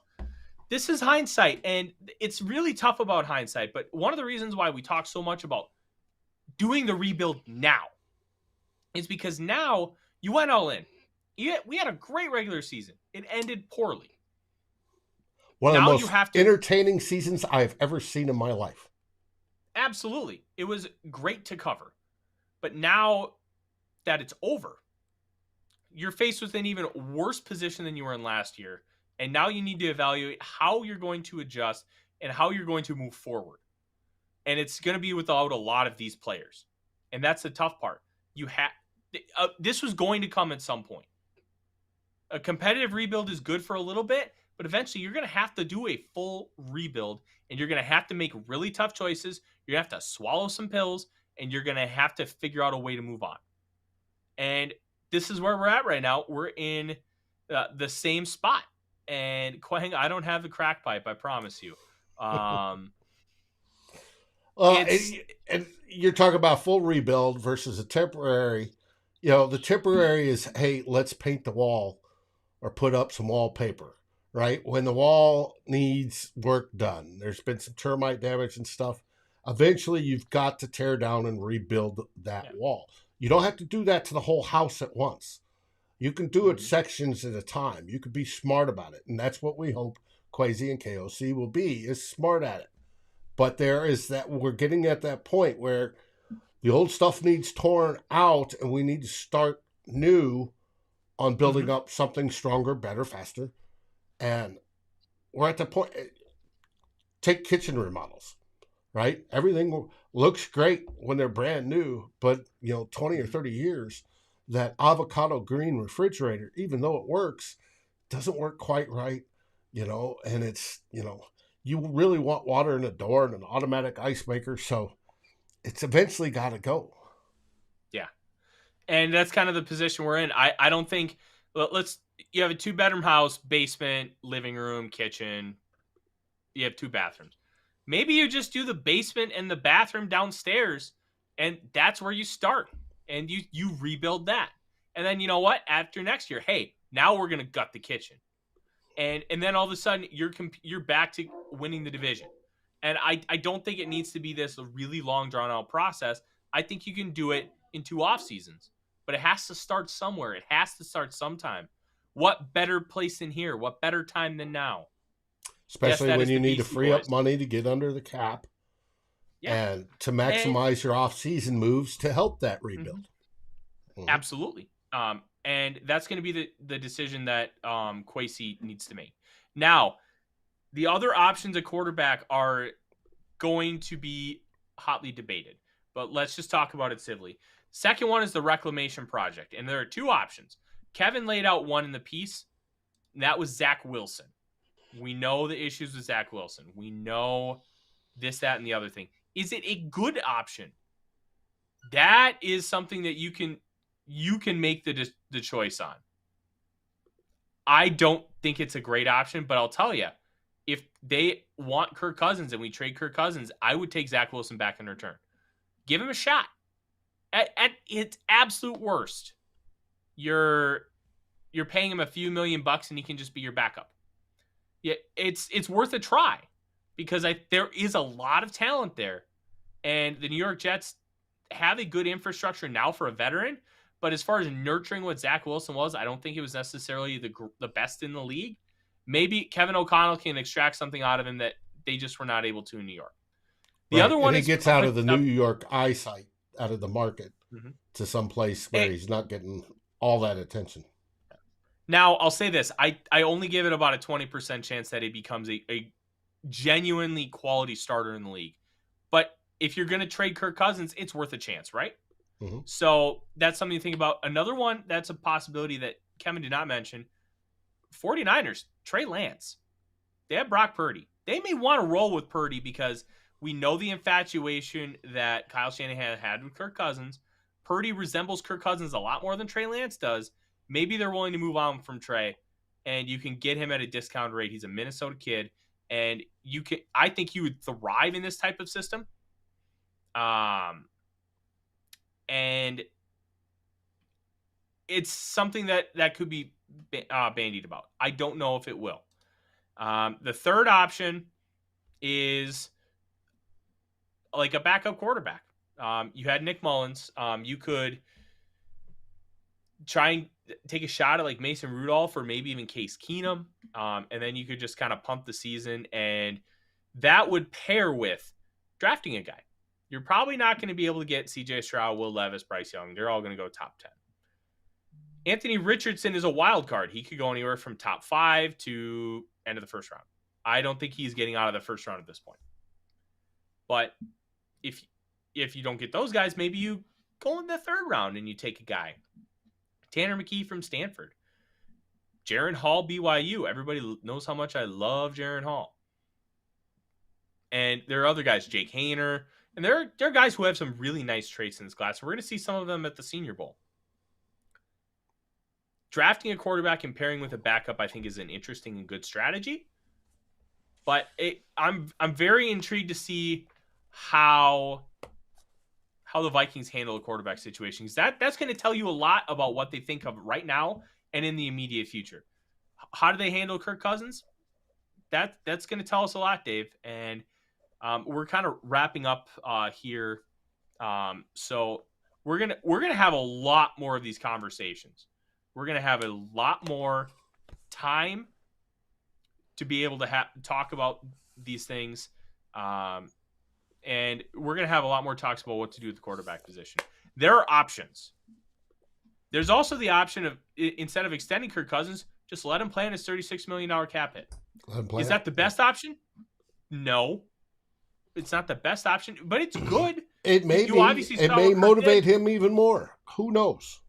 this is hindsight, and it's really tough about hindsight. But one of the reasons why we talk so much about doing the rebuild now is because now you went all in. We had a great regular season. It ended poorly. One of the most entertaining seasons I've ever seen in my life. Absolutely. It was great to cover. But now that it's over, you're faced with an even worse position than you were in last year. And now you need to evaluate how you're going to adjust and how you're going to move forward. And it's going to be without a lot of these players. And that's the tough part. This was going to come at some point. A competitive rebuild is good for a little bit, but eventually you're going to have to do a full rebuild, and you're going to have to make really tough choices. You're going to have to swallow some pills, and you're going to have to figure out a way to move on. And this is where we're at right now. We're in the same spot. And Quang, I don't have the crack pipe, I promise you. And you're talking about full rebuild versus a temporary. The temporary is, hey, let's paint the wall or put up some wallpaper, right? When the wall needs work done, there's been some termite damage and stuff. Eventually, you've got to tear down and rebuild that wall. You don't have to do that to the whole house at once. You can do it sections at a time. You can be smart about it. And that's what we hope Kwesi and KOC will be, is smart at it. But we're getting at that point where the old stuff needs torn out and we need to start new on building up something stronger, better, faster. And we're at the point, take kitchen remodels, right? Everything looks great when they're brand new, but 20 or 30 years, that avocado green refrigerator, even though it works, doesn't work quite right, and it's, you really want water in the door and an automatic ice maker. So it's eventually got to go. Yeah. And that's kind of the position we're in. I don't think you have a 2-bedroom house, basement, living room, kitchen. You have 2 bathrooms. Maybe you just do the basement and the bathroom downstairs, and that's where you start. And you rebuild that. And then you know what? After next year, hey, now we're gonna gut the kitchen. And then all of a sudden you're back to winning the division. And I don't think it needs to be this really long drawn out process. I think you can do it in 2 off seasons, but it has to start somewhere. It has to start sometime. What better place than here? What better time than now? Especially Yes, when you need to BC free boys. up money to get under the cap and to maximize your off-season moves to help that rebuild. Mm-hmm. Absolutely. And that's going to be the decision that Kwesi needs to make. Now, the other options at quarterback are going to be hotly debated, but let's just talk about it civilly. Second one is the reclamation project, and there are 2 options. Kevin laid out one in the piece, and that was Zach Wilson. We know the issues with Zach Wilson. We know this, that, and the other thing. Is it a good option? That is something that you can make the choice on. I don't think it's a great option, but I'll tell you, if they want Kirk Cousins and we trade Kirk Cousins, I would take Zach Wilson back in return. Give him a shot. At its absolute worst, you're paying him a few $1 million and he can just be your backup. Yeah, it's worth a try because there is a lot of talent there, and the New York Jets have a good infrastructure now for a veteran. But as far as nurturing what Zach Wilson was, I don't think it was necessarily the best in the league. Maybe Kevin O'Connell can extract something out of him that they just were not able to in New York. The other one is he gets out of the New York eyesight, out of the market, to some place where he's not getting all that attention. Now, I'll say this. I only give it about a 20% chance that he becomes a genuinely quality starter in the league. But if you're going to trade Kirk Cousins, it's worth a chance, right? Mm-hmm. So that's something to think about. Another one that's a possibility that Kevin did not mention, 49ers, Trey Lance. They have Brock Purdy. They may want to roll with Purdy because we know the infatuation that Kyle Shanahan had with Kirk Cousins. Purdy resembles Kirk Cousins a lot more than Trey Lance does. Maybe they're willing to move on from Trey, and you can get him at a discount rate. He's a Minnesota kid, and I think he would thrive in this type of system. And it's something that could be bandied about. I don't know if it will. The third option is like a backup quarterback. You had Nick Mullins. You could try and take a shot at like Mason Rudolph or maybe even Case Keenum. And then you could just kind of pump the season, and that would pair with drafting a guy. You're probably not going to be able to get CJ Stroud, Will Levis, Bryce Young. They're all going to go top 10. Anthony Richardson is a wild card. He could go anywhere from top 5 to end of the first round. I don't think he's getting out of the first round at this point. But if you don't get those guys, maybe you go in the third round and you take a guy. Tanner McKee from Stanford. Jaren Hall, BYU. Everybody knows how much I love Jaren Hall. And there are other guys, Jake Hayner. And there are guys who have some really nice traits in this class. We're going to see some of them at the Senior Bowl. Drafting a quarterback and pairing with a backup, I think, is an interesting and good strategy. But I'm very intrigued to see how the Vikings handle a quarterback situation. Because that's going to tell you a lot about what they think of right now and in the immediate future. How do they handle Kirk Cousins? That's going to tell us a lot, Dave. And we're kind of wrapping up here. So we're gonna have a lot more of these conversations. We're gonna have a lot more time to be able to talk about these things, and we're gonna have a lot more talks about what to do with the quarterback position. There are options. There's also the option of, instead of extending Kirk Cousins, just let him play on his $36 million cap hit. Is that the best option? No. It's not the best option, but it's good. It may be. It may motivate him even more. Who knows?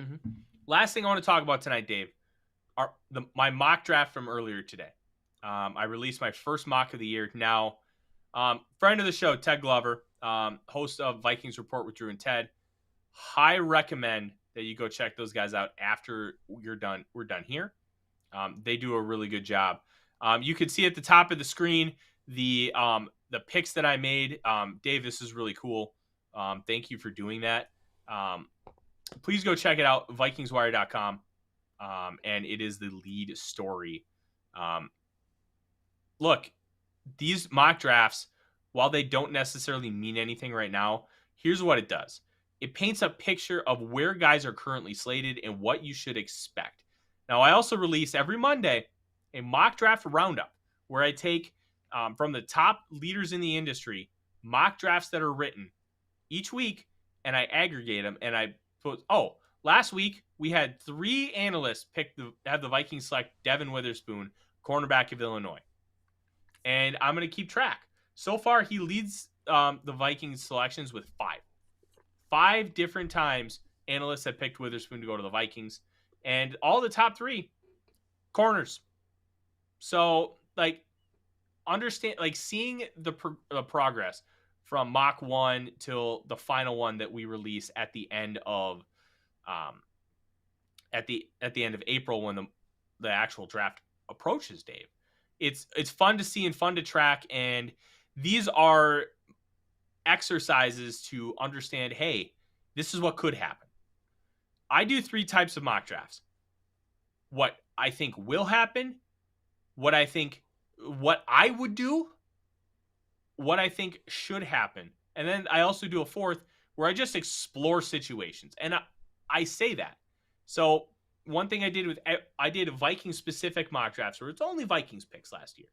Mm-hmm. Last thing I want to talk about tonight, Dave, my mock draft from earlier today. I released my first mock of the year. Now, friend of the show, Ted Glover, host of Vikings Report with Drew and Ted. High recommend that you go check those guys out after we're done here. They do a really good job. You can see at the top of the screen, the picks that I made. Dave, this is really cool. Thank you for doing that. Please go check it out, VikingsWire.com. And it is the lead story. Look, these mock drafts, while they don't necessarily mean anything right now, here's what it does. It paints a picture of where guys are currently slated and what you should expect. Now, I also release every Monday a mock draft roundup where I take from the top leaders in the industry mock drafts that are written each week, and I aggregate them, and I put, last week we had 3 analysts have the Vikings select Devin Witherspoon, cornerback of Illinois. And I'm going to keep track. So far, he leads the Vikings selections with 5. 5 different times analysts have picked Witherspoon to go to the Vikings. And all the top 3, corners. So, understand, seeing the progress from mock 1 till the final one that we release at the end of at the end of April when the actual draft approaches, Dave. It's fun to see and fun to track, and these are exercises to understand, hey, this is what could happen. I do 3 types of mock drafts. What I think will happen, what I would do, what I think should happen. And then I also do a 4th where I just explore situations. And I say that. So one thing I did Vikings specific mock drafts where it's only Vikings picks last year.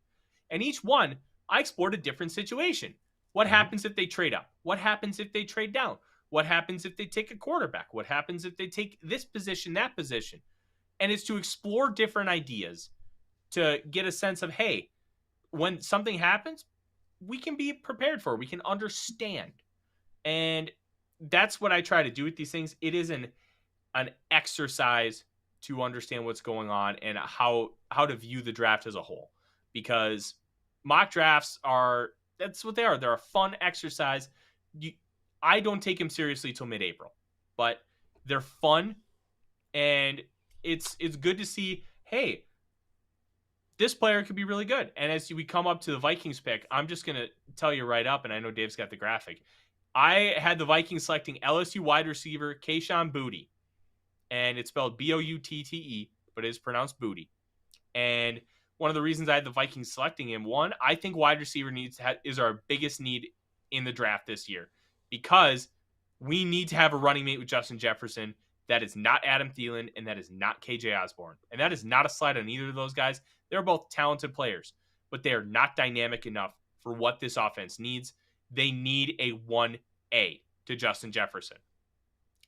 And each one, I explored a different situation. What happens if they trade up? What happens if they trade down? What happens if they take a quarterback? What happens if they take this position, that position? And it's to explore different ideas to get a sense of, hey, when something happens, we can be prepared for it. We can understand. And that's what I try to do with these things. It is an exercise to understand what's going on and how to view the draft as a whole. Because mock drafts that's what they are. They're a fun exercise. I don't take them seriously till mid-April, but they're fun, and it's good to see, hey, this player could be really good. And as we come up to the Vikings pick, I'm just going to tell you right up, and I know Dave's got the graphic. I had the Vikings selecting LSU wide receiver Kayshon Boutte, and it's spelled Boutte, but it is pronounced Booty. And one of the reasons I had the Vikings selecting him, one, I think wide receiver is our biggest need in the draft this year, because we need to have a running mate with Justin Jefferson that is not Adam Thielen and that is not KJ Osborne. And that is not a slight on either of those guys. They're both talented players, but they are not dynamic enough for what this offense needs. They need a 1A to Justin Jefferson.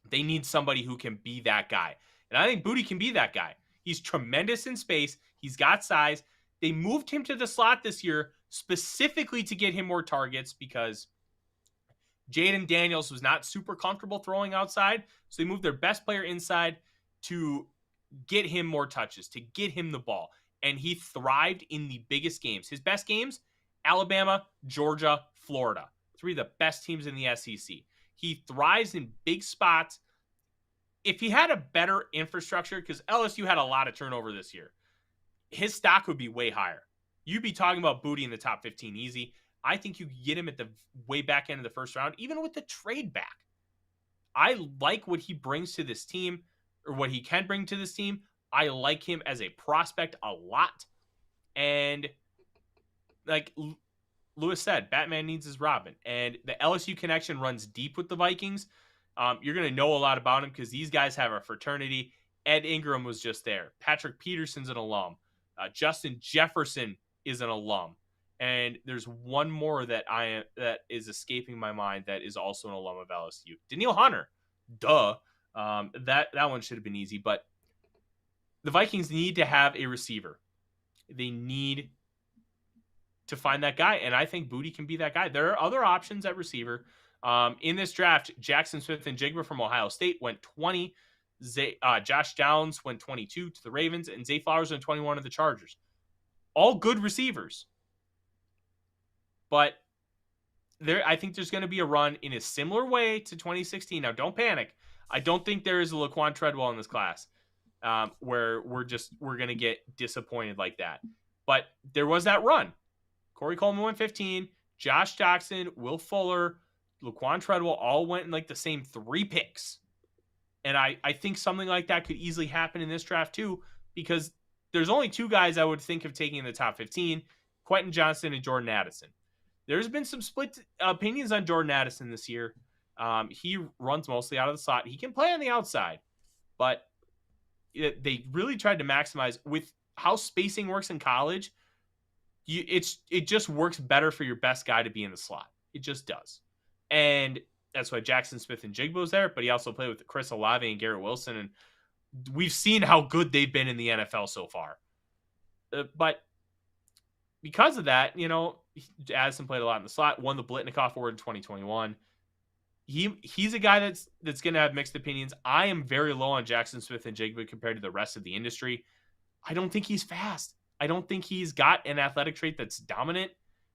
They need somebody who can be that guy. And I think Booty can be that guy. He's tremendous in space. He's got size. They moved him to the slot this year specifically to get him more targets because Jaden Daniels was not super comfortable throwing outside. So they moved their best player inside to get him more touches, to get him the ball. And he thrived in the biggest games. His best games, Alabama, Georgia, Florida. 3 of the best teams in the SEC. He thrives in big spots. If he had a better infrastructure, because LSU had a lot of turnover this year, his stock would be way higher. You'd be talking about Booty in the top 15 easy. I think you could get him at the way back end of the first round, even with the trade back. I like what he brings to this team, or what he can bring to this team. I like him as a prospect a lot. And like Lewis said, Batman needs his Robin. And the LSU connection runs deep with the Vikings. You're going to know a lot about him because these guys have a fraternity. Ed Ingram was just there. Patrick Peterson's an alum. Justin Jefferson is an alum. And there's one more that is escaping my mind that is also an alum of LSU. Daniil Hunter. Duh. That one should have been easy. But the Vikings need to have a receiver. They need to find that guy. And I think Booty can be that guy. There are other options at receiver. In this draft, Jackson Smith and Jigba from Ohio State went 20. Josh Downs went 22 to the Ravens, and Zay Flowers went 21 to the Chargers. All good receivers. But I think there's going to be a run in a similar way to 2016. Now, don't panic. I don't think there is a Laquan Treadwell in this class where we're going to get disappointed like that. But there was that run. Corey Coleman went 15. Josh Jackson, Will Fuller, Laquan Treadwell all went in like the same 3 picks. And I think something like that could easily happen in this draft too, because there's only 2 guys I would think of taking in the top 15, Quentin Johnston and Jordan Addison. There's been some split opinions on Jordan Addison this year. He runs mostly out of the slot. He can play on the outside, but they really tried to maximize with how spacing works in college. It just works better for your best guy to be in the slot. It just does. And that's why Jackson Smith and Jigbo's there, but he also played with Chris Olave and Garrett Wilson, and we've seen how good they've been in the NFL so far. But because of that, Addison played a lot in the slot, won the Blitnikoff Award in 2021. He's a guy that's going to have mixed opinions. I am very low on Jackson Smith and Jigba compared to the rest of the industry. I don't think he's fast. I don't think he's got an athletic trait that's dominant.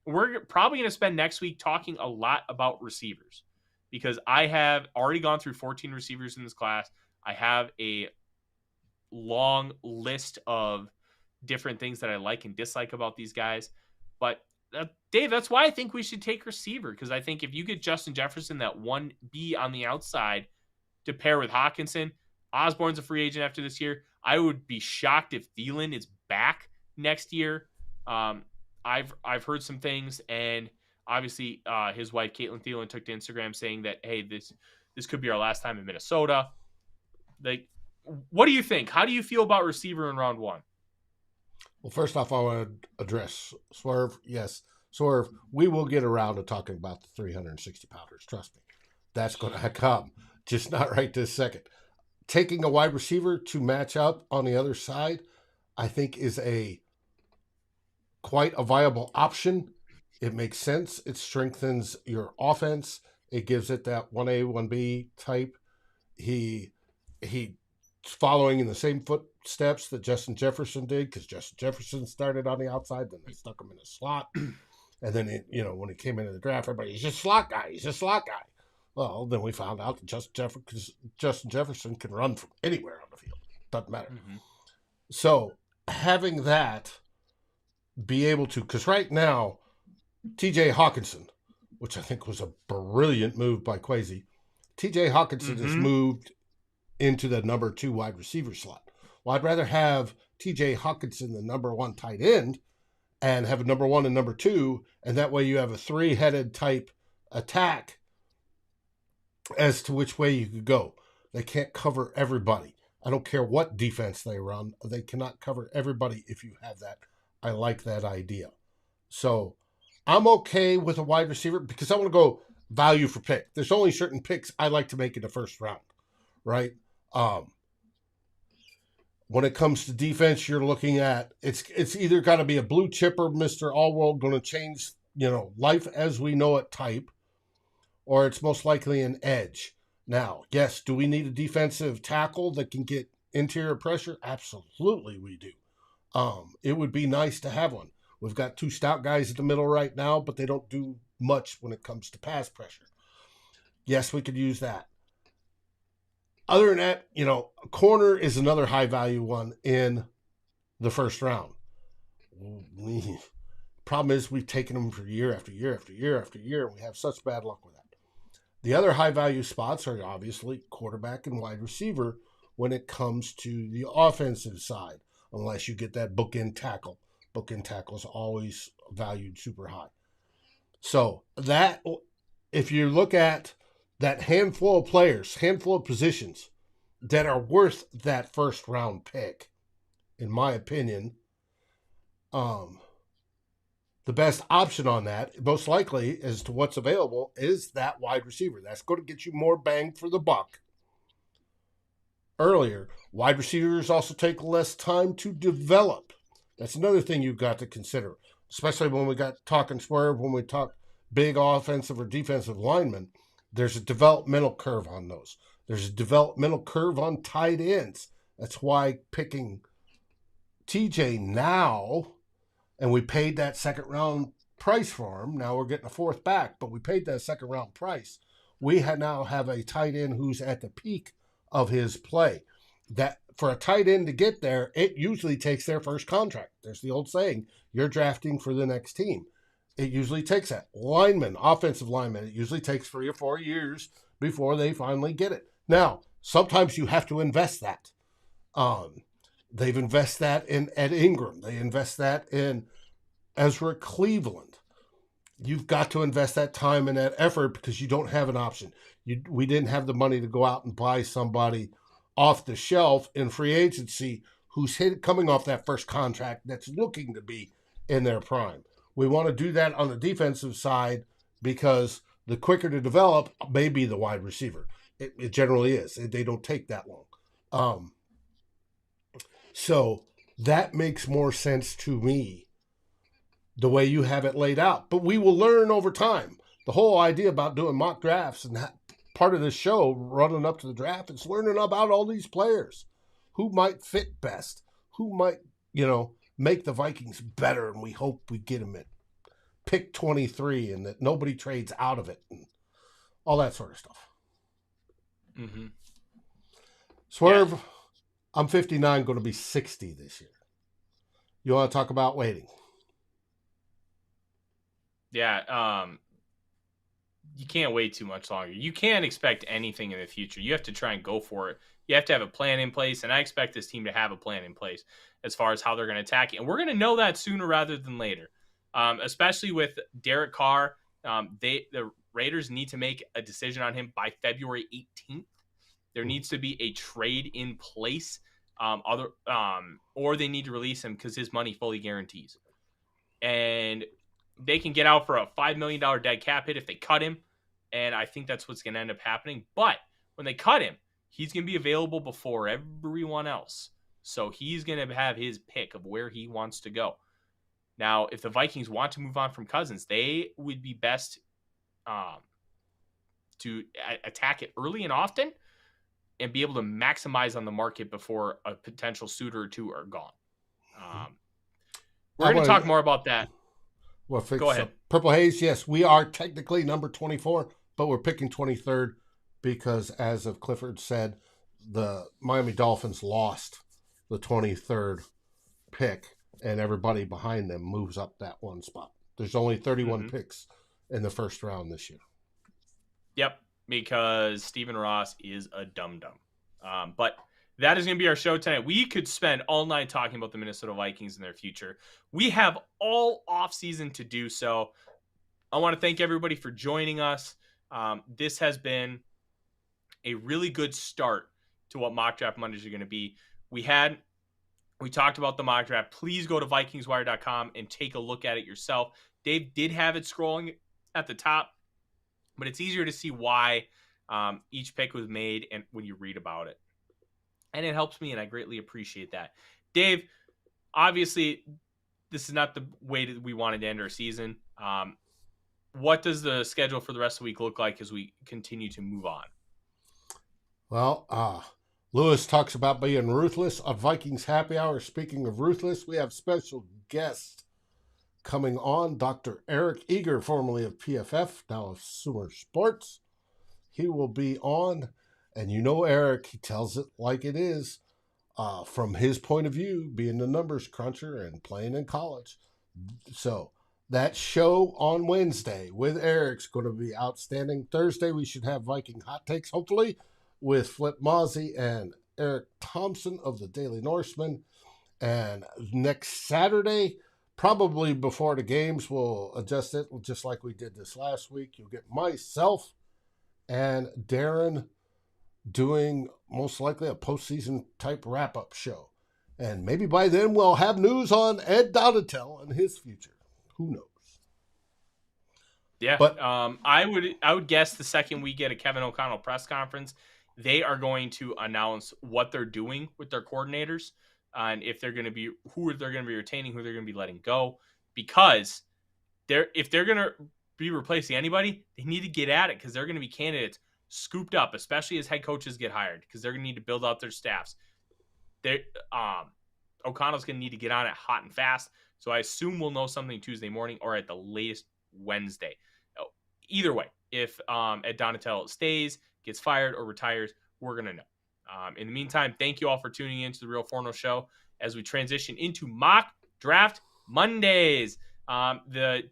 We're probably going to spend next week talking a lot about receivers because I have already gone through 14 receivers in this class. I have a long list of different things that I like and dislike about these guys. But Dave, that's why I think we should take receiver, because I think if you get Justin Jefferson, that 1B on the outside to pair with Hawkinson, Osborne's a free agent after this year. I would be shocked if Thielen is back next year. I've heard some things, and obviously his wife Caitlin Thielen took to Instagram saying that, hey, this could be our last time in Minnesota. Like, what do you think? How do you feel about receiver in round 1? Well, first off, I want to address Swerve. Yes, Swerve, we will get around to talking about the 360-pounders. Trust me. That's going to come. Just not right this second. Taking a wide receiver to match up on the other side, I think is quite a viable option. It makes sense. It strengthens your offense. It gives it that 1A, 1B type. He's following in the same footsteps that Justin Jefferson did, because Justin Jefferson started on the outside, then they stuck him in a slot. And then, when he came into the draft, everybody, he's a slot guy. He's a slot guy. Well, then we found out that Justin Jefferson can run from anywhere on the field. Doesn't matter. Mm-hmm. So having that be able to, because right now, TJ Hawkinson, which I think was a brilliant move by Kwesi, TJ Hawkinson has moved into the number 2 wide receiver slot. Well, I'd rather have TJ Hawkinson, the number 1 tight end, and have a number 1 and number 2, and that way you have a 3-headed type attack as to which way you could go. They can't cover everybody. I don't care what defense they run. They cannot cover everybody if you have that. I like that idea. So I'm okay with a wide receiver because I want to go value for pick. There's only certain picks I like to make in the first round, right? When it comes to defense, you're looking at it's either got to be a blue chipper, Mr. All-World, going to change, life as we know it type, or it's most likely an edge. Now, yes, do we need a defensive tackle that can get interior pressure? Absolutely we do. It would be nice to have one. We've got 2 stout guys in the middle right now, but they don't do much when it comes to pass pressure. Yes, we could use that. Other than that, a corner is another high-value one in the first round. Problem is we've taken them for year after year after year after year, and we have such bad luck with that. The other high-value spots are obviously quarterback and wide receiver when it comes to the offensive side, unless you get that bookend tackle. Bookend tackle is always valued super high. So that, if you look at that handful of players, handful of positions that are worth that first round pick, in my opinion, the best option on that, most likely as to what's available, is that wide receiver. That's going to get you more bang for the buck. Earlier, wide receivers also take less time to develop. That's another thing you've got to consider, especially when we got talking Swerve, when we talk big offensive or defensive linemen. There's a developmental curve on those. There's a developmental curve on tight ends. That's why picking TJ now, and we paid that second round price for him. Now we're getting a 4th back, but we paid that second round price. We now have a tight end who's at the peak of his play. That for a tight end to get there, it usually takes their first contract. There's the old saying, you're drafting for the next team. It usually takes that. Linemen, offensive linemen, it usually takes 3 or 4 years before they finally get it. Now, sometimes you have to invest that. They've invested that in Ed Ingram. They invest that in Ezra Cleveland. You've got to invest that time and that effort because you don't have an option. We didn't have the money to go out and buy somebody off the shelf in free agency who's coming off that first contract that's looking to be in their prime. We want to do that on the defensive side because the quicker to develop may be the wide receiver. It generally is. They don't take that long. So that makes more sense to me the way you have it laid out. But we will learn over time. The whole idea about doing mock drafts and part of the show running up to the draft is learning about all these players. Who might fit best? Who might, make the Vikings better, and we hope we get them at pick 23 and that nobody trades out of it and all that sort of stuff. Mm-hmm. Swerve, yeah. I'm 59, going to be 60 this year. You want to talk about waiting? Yeah, you can't wait too much longer. You can't expect anything in the future. You have to try and go for it. You have to have a plan in place, and I expect this team to have a plan in place as far as how they're going to attack it. And we're going to know that sooner rather than later, especially with Derek Carr. The Raiders need to make a decision on him by February 18th. There needs to be a trade in place, or they need to release him because his money fully guarantees. And they can get out for a $5 million dead cap hit if they cut him, and I think that's what's going to end up happening. But when they cut him, he's going to be available before everyone else. So he's going to have his pick of where he wants to go. Now, if the Vikings want to move on from Cousins, they would be best to attack it early and often and be able to maximize on the market before a potential suitor or two are gone. We're going to talk more about that. Well, go ahead. Purple Haze, yes, we are technically number 24, but we're picking 23rd because, as of Clifford said, the Miami Dolphins lost the 23rd pick, and everybody behind them moves up that one spot. There's only 31 picks in the first round this year. Yep, because Stephen Ross is a dum-dum. But that is going to be our show tonight. We could spend all night talking about the Minnesota Vikings and their future. We have all offseason to do so. I want to thank everybody for joining us. This has been a really good start to what Mock Draft Mondays are going to be. We talked about the mock draft. Please go to VikingsWire.com and take a look at it yourself. Dave did have it scrolling at the top, but it's easier to see why each pick was made and when you read about it. And it helps me, and I greatly appreciate that. Dave, obviously, this is not the way that we wanted to end our season. What does the schedule for the rest of the week look like as we continue to move on? Well, Lewis talks about being ruthless on Vikings Happy Hour. Speaking of ruthless, we have special guest coming on, Dr. Eric Eager, formerly of PFF, now of Sumer Sports. He will be on, and Eric, he tells it like it is, from his point of view, being the numbers cruncher and playing in college. So that show on Wednesday with Eric's going to be outstanding. Thursday, we should have Viking Hot Takes, hopefully, with Flip Mozzie and Eric Thompson of the Daily Norseman. And next Saturday, probably before the games, we'll adjust it just like we did this last week. You'll get myself and Darren doing most likely a postseason type wrap-up show. And maybe by then we'll have news on Ed Donatel and his future. Who knows? Yeah, but I would guess the second we get a Kevin O'Connell press conference, they are going to announce what they're doing with their coordinators and if they're going to be who they're going to be retaining, who they're going to be letting go. Because if they're going to be replacing anybody, they need to get at it because they're going to be candidates scooped up, especially as head coaches get hired because they're going to need to build out their staffs. O'Connell's going to need to get on it hot and fast. So I assume we'll know something Tuesday morning or at the latest Wednesday. Either way, if Ed Donatel stays, gets fired, or retires, we're going to know. In the meantime, thank you all for tuning in to the Real Forno Show as we transition into Mock Draft Mondays. The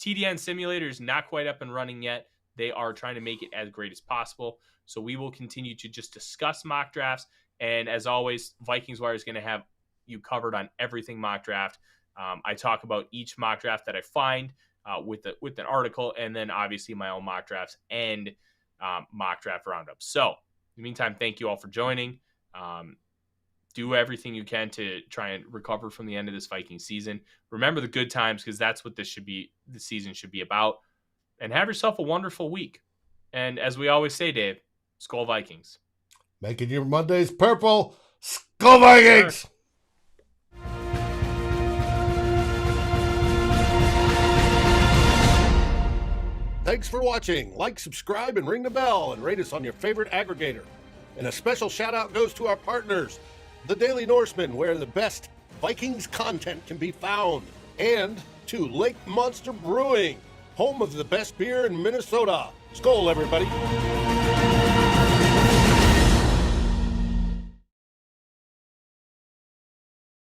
TDN Simulator is not quite up and running yet. They are trying to make it as great as possible. So we will continue to just discuss mock drafts. And as always, Vikings Wire is going to have you covered on everything mock draft. I talk about each mock draft that I find with an article, and then obviously my own mock drafts and mock draft roundups. So in the meantime, thank you all for joining. Do everything you can to try and recover from the end of this Viking season. Remember the good times, because that's what the season should be about. And have yourself a wonderful week. And as we always say, Dave, SKOL Vikings. Making your Mondays purple. SKOL Vikings! Sure. Thanks for watching. Like, subscribe, and ring the bell, and rate us on your favorite aggregator. And a special shout out goes to our partners, The Daily Norseman, where the best Vikings content can be found, and to Lake Monster Brewing, home of the best beer in Minnesota. SKOL, everybody.